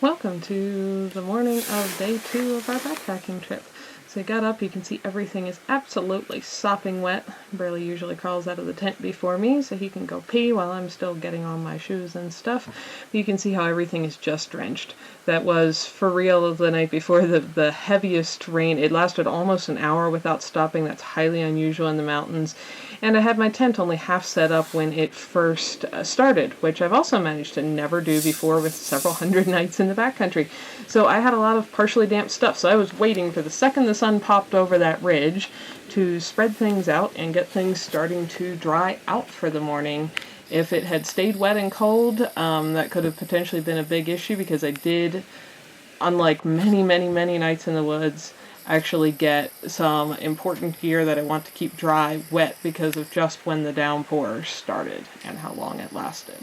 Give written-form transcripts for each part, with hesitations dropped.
Welcome to the morning of day 2 of our backpacking trip. So I got up, you can see everything is absolutely sopping wet. Burley usually crawls out of the tent before me so he can go pee while I'm still getting on my shoes and stuff. But you can see how everything is just drenched. That was for real the night before the heaviest rain. It lasted almost an hour without stopping. That's highly unusual in the mountains. And I had my tent only half set up when it first started, which I've also managed to never do before with several hundred nights in the backcountry. So I had a lot of partially damp stuff, so I was waiting for the second the sun popped over that ridge to spread things out and get things starting to dry out for the morning. If it had stayed wet and cold, that could have potentially been a big issue, because I did, unlike many nights in the woods, actually get some important gear that I want to keep dry wet because of just when the downpour started and how long it lasted.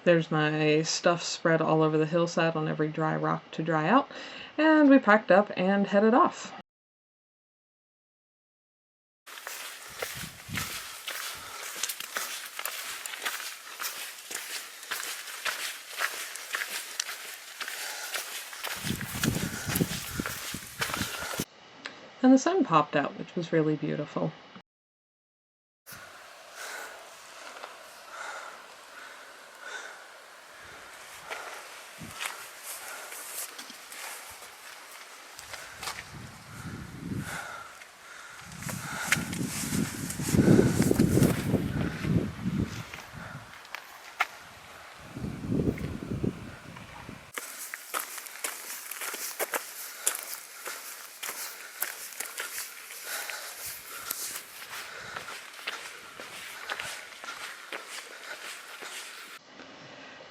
There's my stuff spread all over the hillside on every dry rock to dry out, and we packed up and headed off. And the sun popped out, which was really beautiful.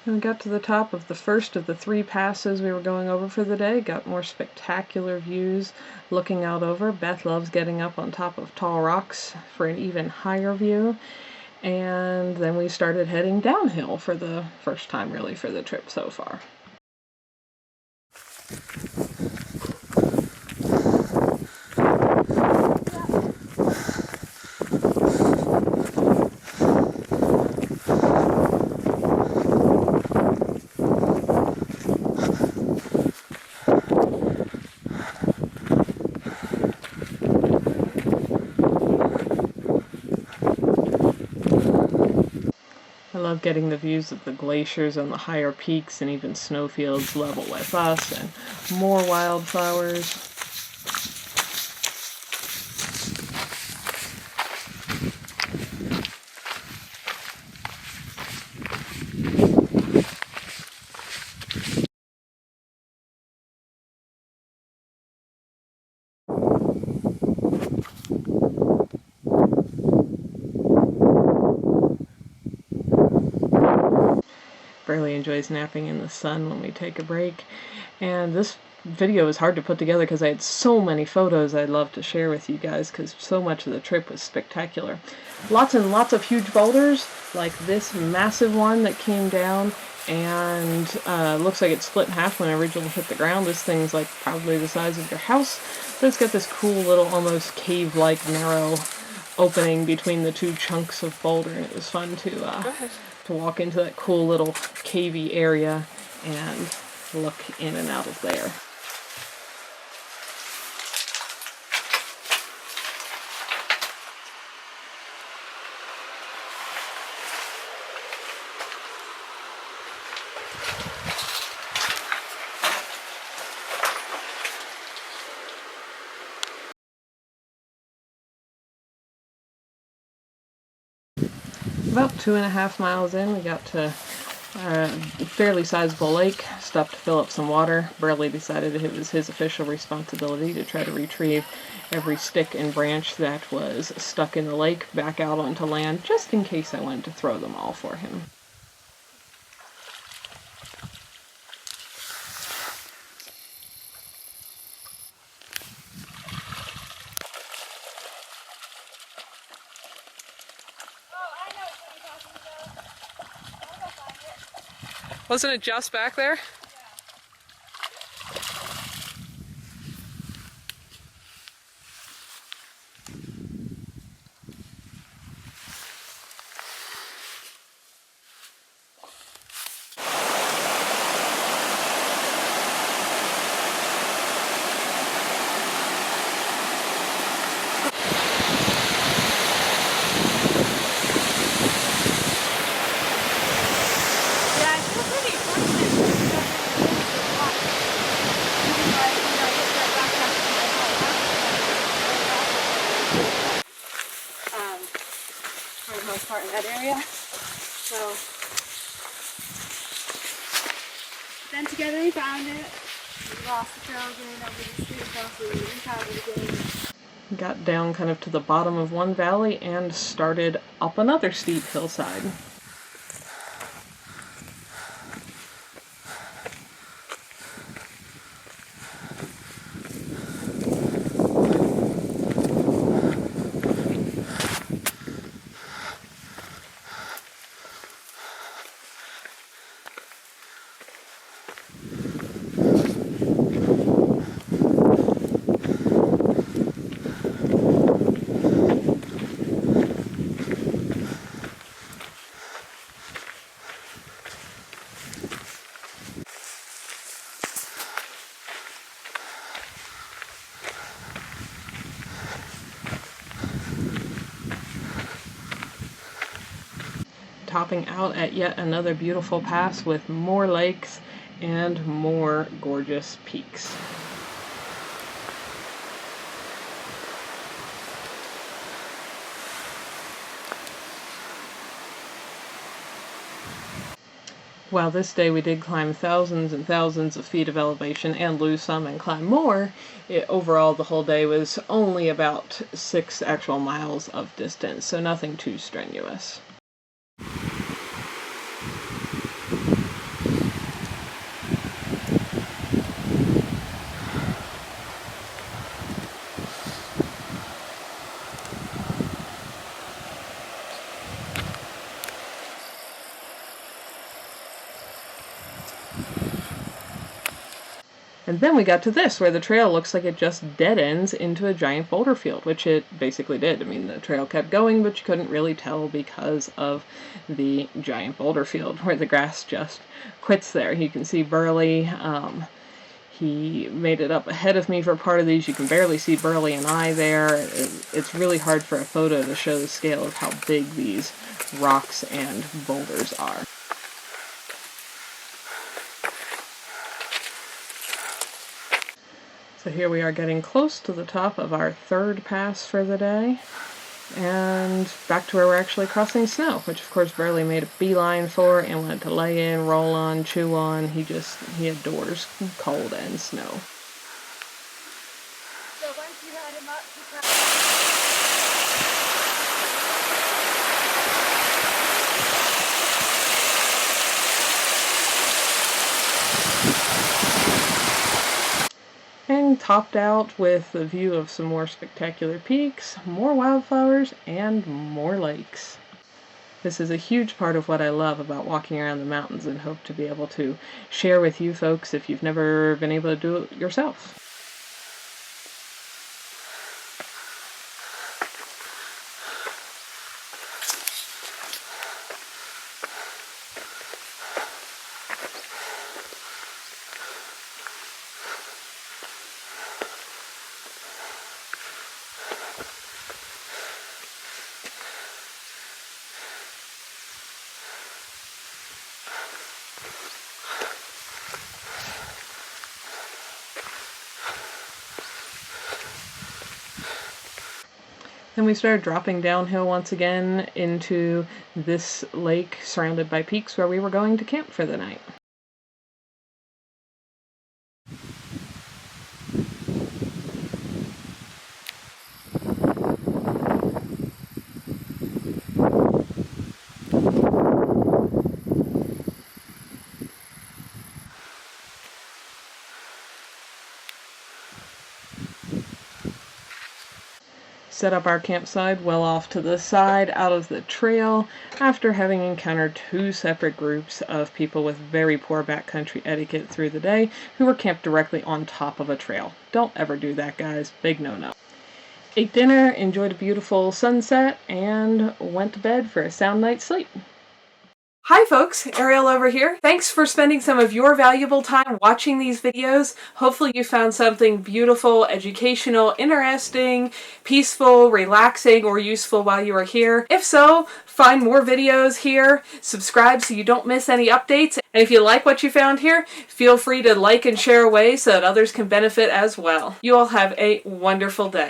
And we got to the top of the first of the 3 passes we were going over for the day. Got more spectacular views looking out over. Beth loves getting up on top of tall rocks for an even higher view. And then we started heading downhill for the first time really for the trip so far. I love getting the views of the glaciers and the higher peaks and even snowfields level with us, and more wildflowers. Burley enjoys napping in the sun when we take a break, and this video is hard to put together because I had so many photos I'd love to share with you guys, because so much of the trip was spectacular. Lots and lots of huge boulders, like this massive one that came down and looks like it split in half when it originally hit the ground. This thing's like probably the size of your house, but it's got this cool little almost cave-like narrow opening between the 2 chunks of boulder, and it was fun to walk into that cool little cavey area and look in and out of there. About 2.5 miles in, we got to a fairly sizable lake, stopped to fill up some water. Burley decided it was his official responsibility to try to retrieve every stick and branch that was stuck in the lake back out onto land, just in case I wanted to throw them all for him. Wasn't it just back there? area. So then together we found it. We lost the trail again over the street across the we found it again. Got down kind of to the bottom of one valley and started up another steep hillside. Topping out at yet another beautiful pass with more lakes and more gorgeous peaks. While this day we did climb thousands and thousands of feet of elevation and lose some and climb more, overall the whole day was only about 6 actual miles of distance, so nothing too strenuous. And then we got to this, where the trail looks like it just dead ends into a giant boulder field, which it basically did. I mean, the trail kept going, but you couldn't really tell because of the giant boulder field, where the grass just quits there. You can see Burley. He made it up ahead of me for part of these. You can barely see Burley and I there. It's really hard for a photo to show the scale of how big these rocks and boulders are. So here we are getting close to the top of our third pass for the day, and back to where we're actually crossing snow, which of course Burley made a beeline for and wanted to lay in, roll on, chew on. He adores cold and snow. So once you had him up, and topped out with a view of some more spectacular peaks, more wildflowers, and more lakes. This is a huge part of what I love about walking around the mountains, and hope to be able to share with you folks if you've never been able to do it yourself. Then we started dropping downhill once again into this lake surrounded by peaks where we were going to camp for the night. Set up our campsite well off to the side out of the trail after having encountered 2 separate groups of people with very poor backcountry etiquette through the day who were camped directly on top of a trail. Don't ever do that, guys. Big no-no. Ate dinner, enjoyed a beautiful sunset, and went to bed for a sound night's sleep. Hi folks, Ariel over here. Thanks for spending some of your valuable time watching these videos. Hopefully you found something beautiful, educational, interesting, peaceful, relaxing, or useful while you were here. If so, find more videos here, subscribe so you don't miss any updates, and if you like what you found here, feel free to like and share away so that others can benefit as well. You all have a wonderful day.